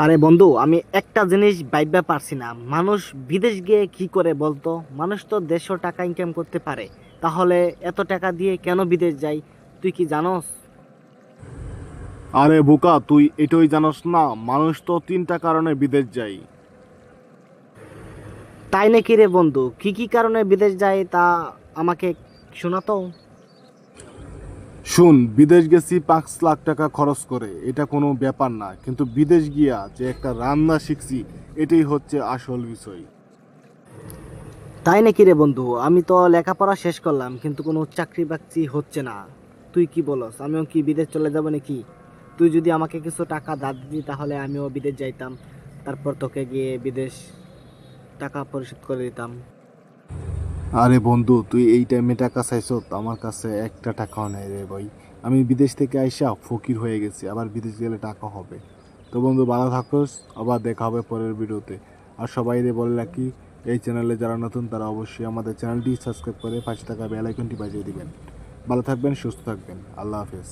আরে বন্ধু, আমি একটা জিনিস ভাইবা পারছি না। মানুষ বিদেশ গিয়ে কি করে বলতো? মানুষ তো 150 টাকা ইনকাম করতে পারে, তাহলে এত টাকা দিয়ে কেন বিদেশ যায়? তুই কি জানোস? আরে বোকা, তুই এটাই জানোস না? মানুষ তো তিনটা কারণে বিদেশ যায়। তাই নাকি রে বন্ধু? কি কি কারণে বিদেশ যায় তা আমাকে শোনাতো। শুন, বিদেশ গেছি 5 লাখ টাকা খরচ করে, এটা কোনো ব্যাপার না, কিন্তু বিদেশ গিয়া যে একটা রান্না শিখছি, এটাই হচ্ছে আসল বিষয়। তাই নাকি রে বন্ধু? আমি তো লেখাপড়া শেষ করলাম, কিন্তু কোনো চাকরি বাকরি হচ্ছে না। তুই কি বলস, আমিও কি বিদেশ চলে যাব নাকি? তুই যদি আমাকে কিছু টাকা ধার দিতি তাহলে আমিও বিদেশ যাইতাম, তারপর তোকে গিয়ে বিদেশ টাকা পরিশোধ করে দিতাম। আরে বন্ধু, তুই এই টাইমে টাকা চাইছ? আমার কাছে একটা টাকাও নেই রে ভাই। আমি বিদেশ থেকে আইসা ফকির হয়ে গেছি, আবার বিদেশ গেলে টাকা হবে? তো বন্ধু, ভালো থাকোস, আবার দেখা হবে পরের ভিডিওতে। আর সবাই রে বলে রাখি, এই চ্যানেলে যারা নতুন তারা অবশ্যই আমাদের চ্যানেলটি সাবস্ক্রাইব করে পাশে থাকা বেল আইকনটি বাজিয়ে দিবেন। ভালো থাকবেন, সুস্থ থাকবেন, আল্লাহ হাফেজ।